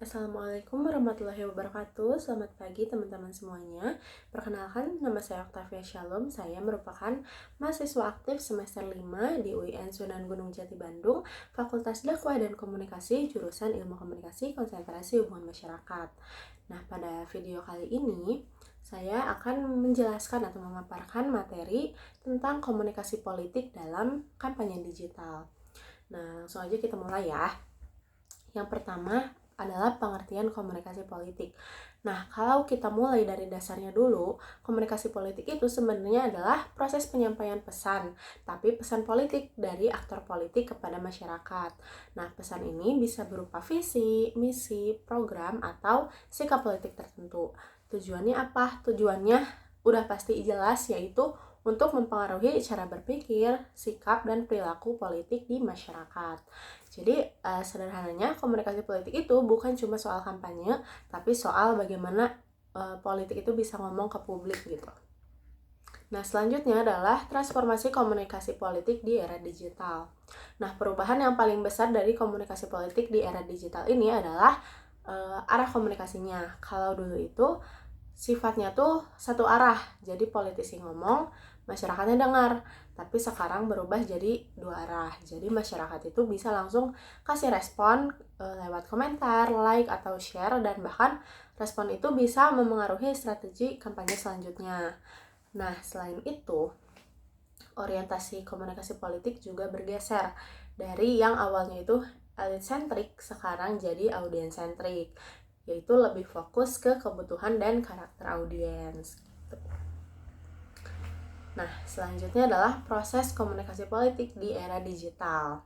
Assalamualaikum warahmatullahi wabarakatuh. Selamat pagi teman-teman semuanya. Perkenalkan, nama saya Octavia Shalom. Saya merupakan mahasiswa aktif semester 5 di UIN Sunan Gunung Jati Bandung, Fakultas Dakwah dan Komunikasi, jurusan Ilmu Komunikasi, Konsentrasi Hubungan Masyarakat. Nah, pada video kali ini saya akan menjelaskan atau memaparkan materi tentang komunikasi politik dalam kampanye digital. Nah, langsung aja kita mulai ya. Yang pertama adalah pengertian komunikasi politik. Nah, kalau kita mulai dari dasarnya dulu, komunikasi politik itu sebenarnya adalah proses penyampaian pesan, tapi pesan politik dari aktor politik kepada masyarakat. Nah, pesan ini bisa berupa visi, misi, program, atau sikap politik tertentu. Tujuannya apa? Tujuannya udah pasti jelas, yaitu untuk mempengaruhi cara berpikir, sikap, dan perilaku politik di masyarakat. Jadi sederhananya komunikasi politik itu bukan cuma soal kampanye, tapi soal bagaimana politik itu bisa ngomong ke publik gitu. Nah, selanjutnya adalah transformasi komunikasi politik di era digital. Nah, perubahan yang paling besar dari komunikasi politik di era digital ini adalah arah komunikasinya. Kalau dulu itu sifatnya tuh satu arah, jadi politisi ngomong, masyarakatnya dengar. Tapi sekarang berubah jadi dua arah, jadi masyarakat itu bisa langsung kasih respon lewat komentar, like, atau share, dan bahkan respon itu bisa memengaruhi strategi kampanye selanjutnya. Nah, selain itu, orientasi komunikasi politik juga bergeser dari yang awalnya itu elit-sentrik, sekarang jadi audiens-sentrik, yaitu lebih fokus ke kebutuhan dan karakter audiens gitu. Nah, selanjutnya adalah proses komunikasi politik di era digital.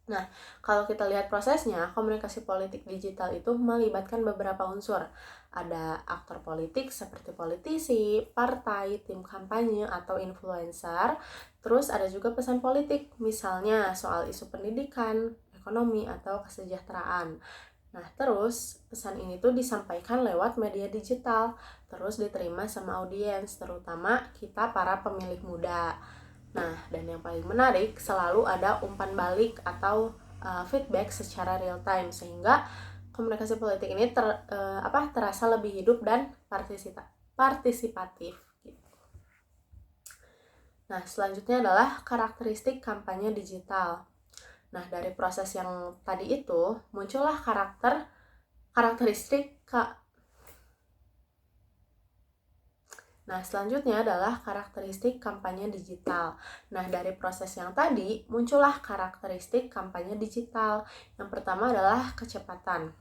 Nah, kalau kita lihat prosesnya, komunikasi politik digital itu melibatkan beberapa unsur. Ada aktor politik seperti politisi, partai, tim kampanye, atau influencer. Terus ada juga pesan politik, misalnya soal isu pendidikan, ekonomi, atau kesejahteraan. Nah, terus pesan ini tuh disampaikan lewat media digital, terus diterima sama audiens, terutama kita para pemilih muda. Nah, dan yang paling menarik, selalu ada umpan balik atau feedback secara real time, sehingga komunikasi politik ini terasa lebih hidup dan partisipatif. Nah, selanjutnya adalah karakteristik kampanye digital. Nah, dari proses yang tadi itu, muncullah karakteristik. Nah, selanjutnya adalah karakteristik kampanye digital. Nah, dari proses yang tadi, muncullah karakteristik kampanye digital. Yang pertama adalah kecepatan.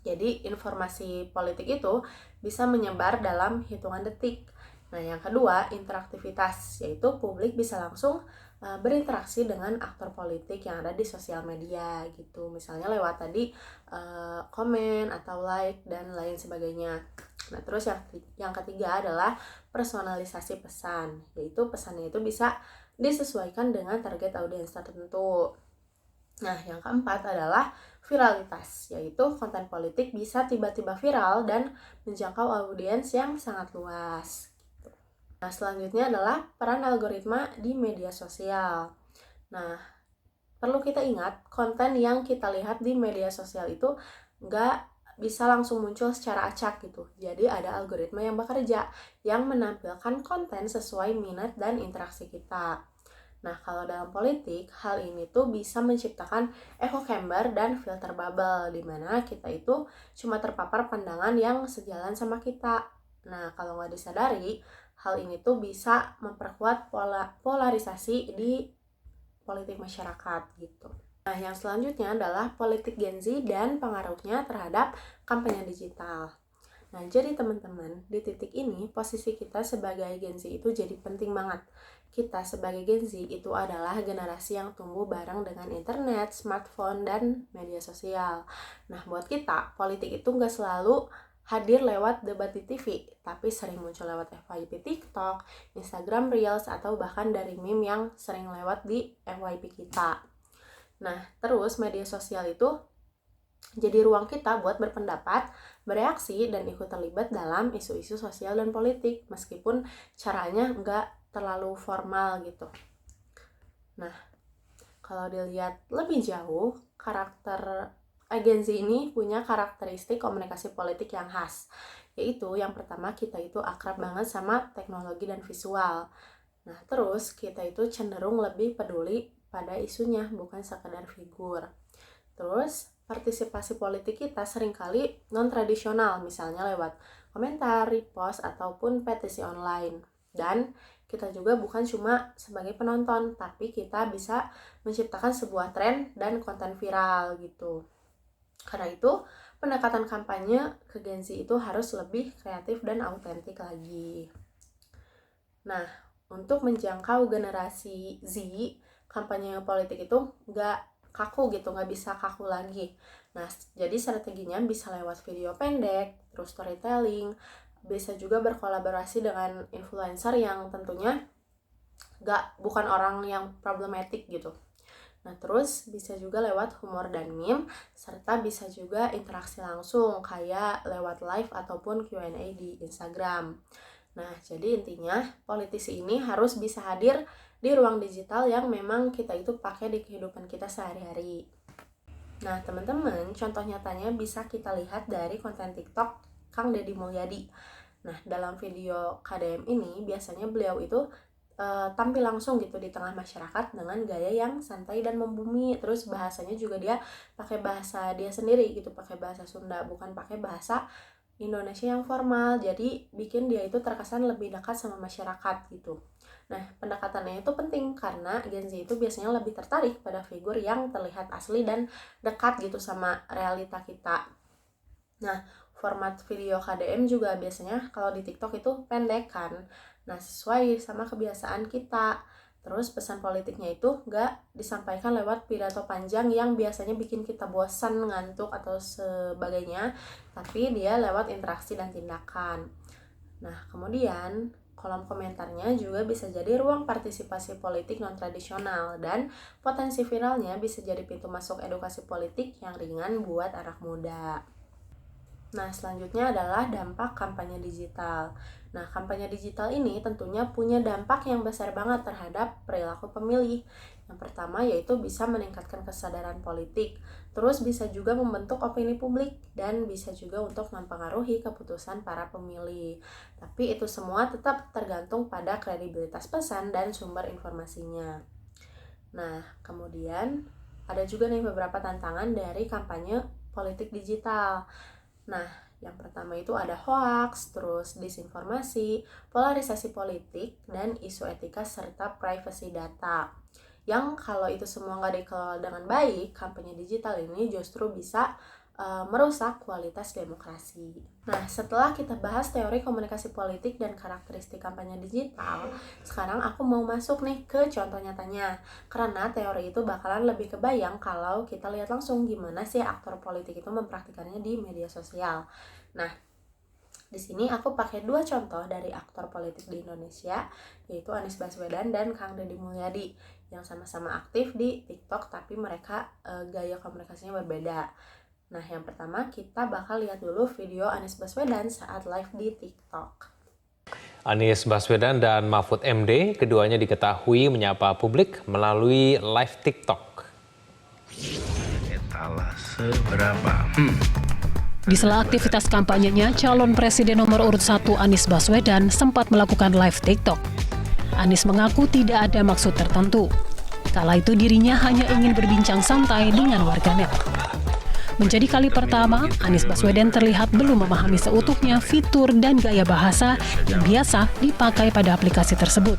Jadi, informasi politik itu bisa menyebar dalam hitungan detik. Nah, yang kedua, interaktivitas, yaitu publik bisa langsung berinteraksi dengan aktor politik yang ada di sosial media gitu. Misalnya lewat tadi komen atau like dan lain sebagainya. Nah, terus yang ketiga adalah personalisasi pesan, yaitu pesannya itu bisa disesuaikan dengan target audiens tertentu. Nah, yang keempat adalah viralitas, yaitu konten politik bisa tiba-tiba viral dan menjangkau audiens yang sangat luas. Nah, selanjutnya adalah peran algoritma di media sosial. Nah, perlu kita ingat, konten yang kita lihat di media sosial itu nggak bisa langsung muncul secara acak gitu. Jadi ada algoritma yang bekerja, yang menampilkan konten sesuai minat dan interaksi kita. Nah, kalau dalam politik, hal ini tuh bisa menciptakan echo chamber dan filter bubble, di mana kita itu cuma terpapar pandangan yang sejalan sama kita. Nah, kalau nggak disadari, hal ini tuh bisa memperkuat polarisasi di politik masyarakat gitu. Nah, yang selanjutnya adalah politik Gen Z dan pengaruhnya terhadap kampanye digital. Nah, jadi teman-teman, di titik ini posisi kita sebagai Gen Z itu jadi penting banget. Kita sebagai Gen Z itu adalah generasi yang tumbuh bareng dengan internet, smartphone, dan media sosial. Nah, buat kita, politik itu nggak selalu hadir lewat debat di TV, tapi sering muncul lewat FYP TikTok, Instagram Reels, atau bahkan dari meme yang sering lewat di FYP kita. Nah, terus media sosial itu jadi ruang kita buat berpendapat, bereaksi, dan ikut terlibat dalam isu-isu sosial dan politik, meskipun caranya nggak terlalu formal gitu. Nah, kalau dilihat lebih jauh, karakter agensi ini punya karakteristik komunikasi politik yang khas, yaitu yang pertama kita itu akrab banget sama teknologi dan visual. Nah, terus kita itu cenderung lebih peduli pada isunya, bukan sekedar figur. Terus, partisipasi politik kita seringkali non-tradisional, misalnya lewat komentar, repost, ataupun petisi online. Dan kita juga bukan cuma sebagai penonton, tapi kita bisa menciptakan sebuah tren dan konten viral gitu. Karena itu, pendekatan kampanye ke Gen Z itu harus lebih kreatif dan autentik lagi. Nah, untuk menjangkau generasi Z, kampanye politik itu nggak kaku gitu, nggak bisa kaku lagi. Nah, jadi strateginya bisa lewat video pendek, terus storytelling, bisa juga berkolaborasi dengan influencer yang tentunya bukan orang yang problematik gitu. Nah, terus bisa juga lewat humor dan meme, serta bisa juga interaksi langsung kayak lewat live ataupun Q&A di Instagram. Nah, jadi intinya politisi ini harus bisa hadir di ruang digital yang memang kita itu pakai di kehidupan kita sehari-hari. Nah, teman-teman, contoh nyatanya bisa kita lihat dari konten TikTok Kang Deddy Mulyadi. Nah, dalam video KDM ini biasanya beliau itu tampil langsung gitu di tengah masyarakat dengan gaya yang santai dan membumi. Terus bahasanya juga dia pakai bahasa dia sendiri gitu, pakai bahasa Sunda, bukan pakai bahasa Indonesia yang formal. Jadi bikin dia itu terkesan lebih dekat sama masyarakat gitu. Nah, pendekatannya itu penting karena Gen Z itu biasanya lebih tertarik pada figur yang terlihat asli dan dekat gitu sama realita kita. Nah, format video KDM juga biasanya kalau di TikTok itu pendek kan. Nah, sesuai sama kebiasaan kita. Terus pesan politiknya itu nggak disampaikan lewat pidato panjang yang biasanya bikin kita bosan, ngantuk, atau sebagainya. Tapi dia lewat interaksi dan tindakan. Nah, kemudian kolom komentarnya juga bisa jadi ruang partisipasi politik non-tradisional. Dan potensi viralnya bisa jadi pintu masuk edukasi politik yang ringan buat anak muda. Nah, selanjutnya adalah dampak kampanye digital. Nah, kampanye digital ini tentunya punya dampak yang besar banget terhadap perilaku pemilih. Yang pertama yaitu bisa meningkatkan kesadaran politik, terus bisa juga membentuk opini publik, dan bisa juga untuk mempengaruhi keputusan para pemilih. Tapi itu semua tetap tergantung pada kredibilitas pesan dan sumber informasinya. Nah, kemudian ada juga nih beberapa tantangan dari kampanye politik digital. Nah, yang pertama itu ada hoax, terus disinformasi, polarisasi politik, dan isu etika serta privacy data. Yang kalau itu semua nggak dikelola dengan baik, kampanye digital ini justru bisa merusak kualitas demokrasi. Nah, setelah kita bahas teori komunikasi politik dan karakteristik kampanye digital, sekarang aku mau masuk nih ke contoh nyatanya. Karena teori itu bakalan lebih kebayang kalau kita lihat langsung gimana sih aktor politik itu mempraktikannya di media sosial. Nah, di sini aku pakai 2 contoh dari aktor politik di Indonesia, yaitu Anies Baswedan dan Kang Deddy Mulyadi, yang sama-sama aktif di TikTok, tapi mereka gaya komunikasinya berbeda. Nah, yang pertama kita bakal lihat dulu video Anies Baswedan saat live di TikTok. Anies Baswedan dan Mahfud MD, keduanya diketahui menyapa publik melalui live TikTok. Seberapa? Di sela aktivitas kampanyenya, calon presiden nomor urut 1 Anies Baswedan sempat melakukan live TikTok. Anies mengaku tidak ada maksud tertentu. Kala itu dirinya hanya ingin berbincang santai dengan warganet. Menjadi kali pertama, Anies Baswedan terlihat belum memahami seutuhnya fitur dan gaya bahasa yang biasa dipakai pada aplikasi tersebut.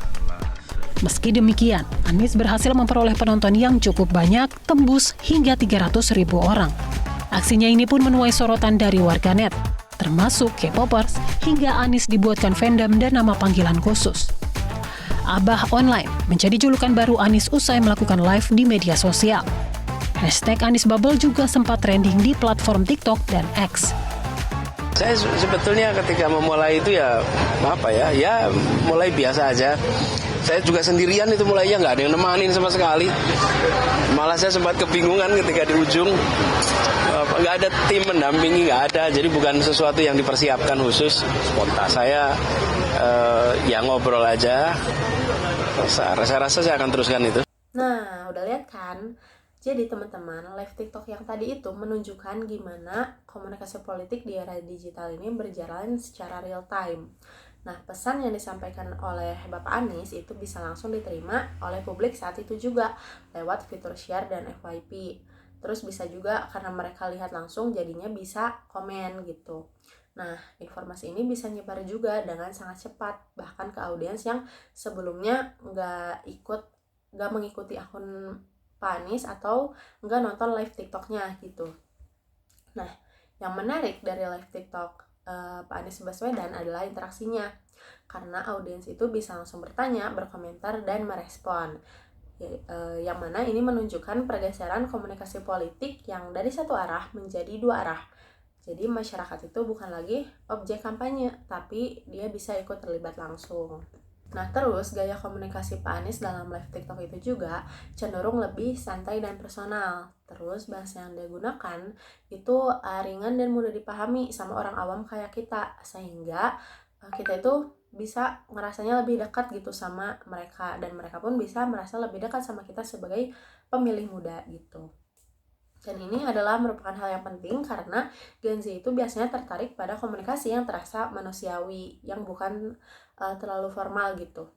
Meski demikian, Anies berhasil memperoleh penonton yang cukup banyak, tembus hingga 300.000 orang. Aksinya ini pun menuai sorotan dari warganet, termasuk K-popers, hingga Anies dibuatkan fandom dan nama panggilan khusus. Abah Online menjadi julukan baru Anies usai melakukan live di media sosial. Hashtag Anies Bubble juga sempat trending di platform TikTok dan X. Saya sebetulnya ketika memulai itu ya mulai biasa aja. Saya juga sendirian itu mulainya, nggak ada yang nemanin sama sekali. Malah saya sempat kebingungan ketika di ujung, nggak ada tim mendampingi, nggak ada. Jadi bukan sesuatu yang dipersiapkan khusus, spontan. Saya ngobrol aja. Saya rasa saya akan teruskan itu. Nah, udah lihat kan? Jadi teman-teman, live TikTok yang tadi itu menunjukkan gimana komunikasi politik di era digital ini berjalan secara real time. Nah, pesan yang disampaikan oleh Bapak Anies itu bisa langsung diterima oleh publik saat itu juga lewat fitur share dan FYP. Terus bisa juga karena mereka lihat langsung jadinya bisa komen gitu. Nah, informasi ini bisa nyebar juga dengan sangat cepat, bahkan ke audiens yang sebelumnya nggak mengikuti akun Pak Anies atau nggak nonton live TikToknya gitu. Nah, yang menarik dari live TikTok Pak Anies Baswedan adalah interaksinya, karena audiens itu bisa langsung bertanya, berkomentar, dan merespon. Yang mana ini menunjukkan pergeseran komunikasi politik yang dari satu arah menjadi dua arah. Jadi masyarakat itu bukan lagi objek kampanye, tapi dia bisa ikut terlibat langsung. Nah, terus gaya komunikasi Pak Anies dalam live TikTok itu juga cenderung lebih santai dan personal. Terus bahasa yang dia gunakan itu ringan dan mudah dipahami sama orang awam kayak kita, sehingga kita itu bisa ngerasanya lebih dekat gitu sama mereka, dan mereka pun bisa merasa lebih dekat sama kita sebagai pemilih muda gitu. Dan ini adalah merupakan hal yang penting karena Gen Z itu biasanya tertarik pada komunikasi yang terasa manusiawi, yang bukan terlalu formal gitu.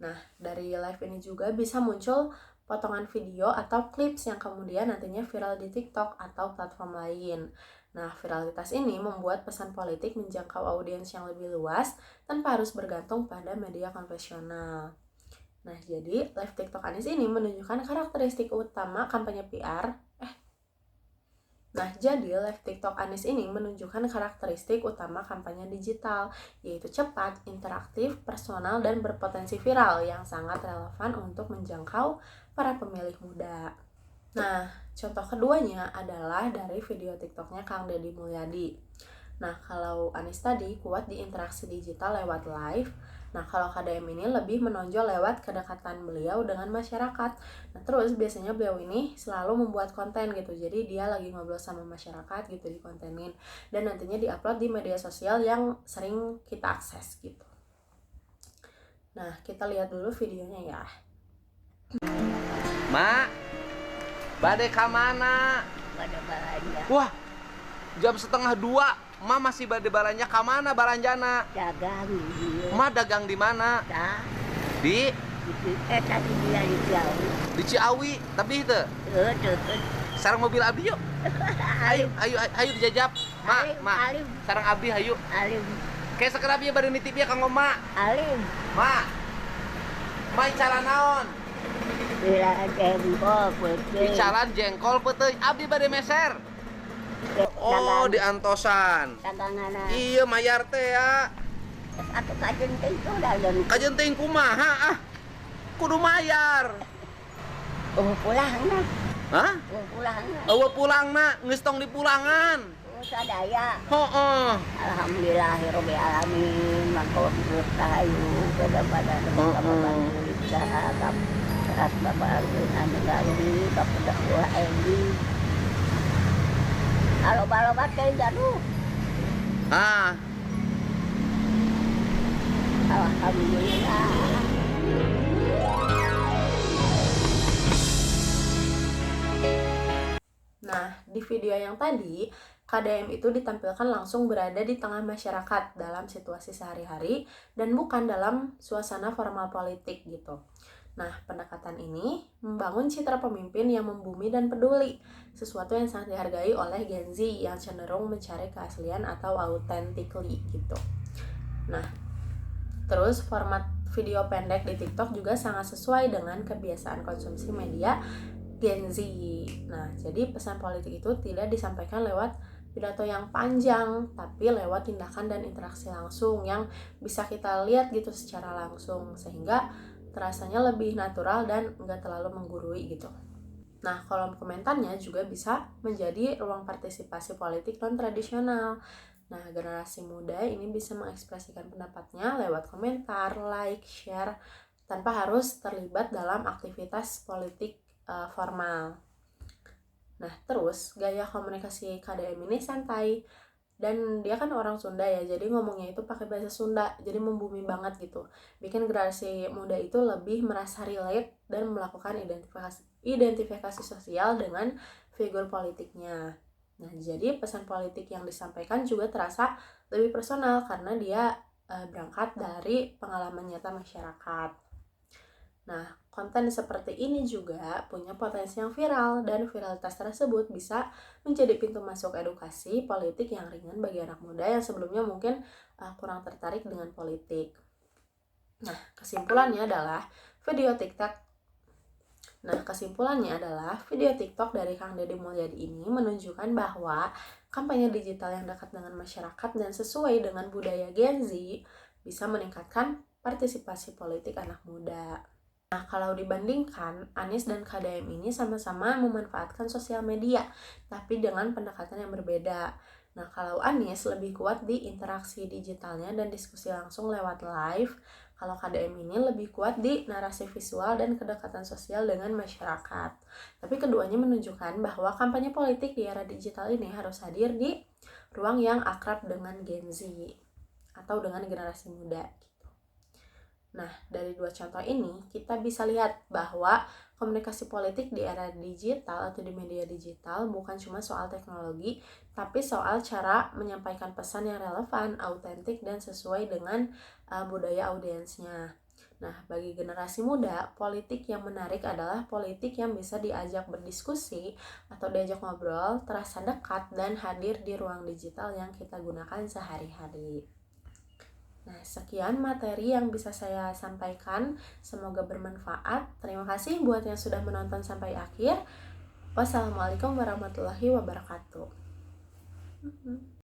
Nah, dari live ini juga bisa muncul potongan video atau clips yang kemudian nantinya viral di TikTok atau platform lain. Nah, viralitas ini membuat pesan politik menjangkau audiens yang lebih luas tanpa harus bergantung pada media konvensional. Nah, jadi live TikTok Anies ini menunjukkan karakteristik utama kampanye PR. Jadi live TikTok Anies ini menunjukkan karakteristik utama kampanye digital, yaitu cepat, interaktif, personal, dan berpotensi viral yang sangat relevan untuk menjangkau para pemilih muda. Nah, contoh keduanya adalah dari video TikToknya Kang Deddy Mulyadi. Nah, kalau Anies tadi kuat di interaksi digital lewat live, nah kalau KDM ini lebih menonjol lewat kedekatan beliau dengan masyarakat. Nah, terus biasanya beliau ini selalu membuat konten gitu, jadi dia lagi ngobrol sama masyarakat gitu, dikontenin, dan nantinya diupload di media sosial yang sering kita akses gitu. Nah, kita lihat dulu videonya ya. Mak, bade ka mana? Bade balanja. Wah, jam 1:30. Ma masih bade balanja ka mana baranjana? Dagang di Ma dagang di mana? Dah. Di Tadi dia di Ciawi. di Ciawi, tapi itu. Deket. Sarang mobil Abi yuk. Ayo dijajab. Alim, Ma. Alim. Sarang Abi hayu. Alim. Kayak sekerabnya bade nitip ya Kang Oma. Alim. Ma. Main cara naon? Bila jengkol putih. Bicalan jengkol peuteuy. Abi bade meser. Oh, di Antosan. Dagangan. Iya, mayar teh ya. Satu kajenting tuh dagang. Kajenting kumaha ah? Kudu mayar. Pulang na. Hah? Pulang na. Eueuh pulangna, geus tong dipulangan. Sadaya. Heeh. Alhamdulillahirabbil alamin. Mangko rahayu pada teman-teman kita keras bapak anu gawe kepada dua Endi. Halo teh jatuh. Ah, Alhamdulillah. Nah, di video yang tadi, KDM itu ditampilkan langsung berada di tengah masyarakat dalam situasi sehari-hari dan bukan dalam suasana formal politik gitu. Nah, pendekatan ini membangun citra pemimpin yang membumi dan peduli, sesuatu yang sangat dihargai oleh Gen Z yang cenderung mencari keaslian atau authentically gitu. Nah, terus format video pendek di TikTok juga sangat sesuai dengan kebiasaan konsumsi media Gen Z. Nah, jadi pesan politik itu tidak disampaikan lewat pidato yang panjang, tapi lewat tindakan dan interaksi langsung yang bisa kita lihat gitu secara langsung, sehingga terasanya lebih natural dan nggak terlalu menggurui gitu. Nah, kolom komentarnya juga bisa menjadi ruang partisipasi politik non-tradisional. Nah, generasi muda ini bisa mengekspresikan pendapatnya lewat komentar, like, share, tanpa harus terlibat dalam aktivitas politik formal. Nah, terus gaya komunikasi KDM ini santai, Dan dia kan orang Sunda ya, jadi ngomongnya itu pakai bahasa Sunda, jadi membumi banget gitu. Bikin generasi muda itu lebih merasa relate dan melakukan identifikasi sosial dengan figur politiknya. Nah, jadi pesan politik yang disampaikan juga terasa lebih personal karena dia berangkat dari pengalaman nyata masyarakat. Nah, konten seperti ini juga punya potensi yang viral, dan viralitas tersebut bisa menjadi pintu masuk edukasi politik yang ringan bagi anak muda yang sebelumnya mungkin kurang tertarik dengan politik. Nah, kesimpulannya adalah video TikTok dari Kang Deddy Mulyadi ini menunjukkan bahwa kampanye digital yang dekat dengan masyarakat dan sesuai dengan budaya Gen Z bisa meningkatkan partisipasi politik anak muda. Nah, kalau dibandingkan, Anies dan KDM ini sama-sama memanfaatkan sosial media, tapi dengan pendekatan yang berbeda. Nah, kalau Anies lebih kuat di interaksi digitalnya dan diskusi langsung lewat live, kalau KDM ini lebih kuat di narasi visual dan kedekatan sosial dengan masyarakat. Tapi keduanya menunjukkan bahwa kampanye politik di era digital ini harus hadir di ruang yang akrab dengan Gen Z atau dengan generasi muda. Nah, dari dua contoh ini, kita bisa lihat bahwa komunikasi politik di era digital atau di media digital bukan cuma soal teknologi, tapi soal cara menyampaikan pesan yang relevan, autentik, dan sesuai dengan budaya audiensnya. Nah, bagi generasi muda, politik yang menarik adalah politik yang bisa diajak berdiskusi atau diajak ngobrol, terasa dekat, dan hadir di ruang digital yang kita gunakan sehari-hari. Nah, sekian materi yang bisa saya sampaikan. Semoga bermanfaat. Terima kasih buat yang sudah menonton sampai akhir. Wassalamualaikum warahmatullahi wabarakatuh.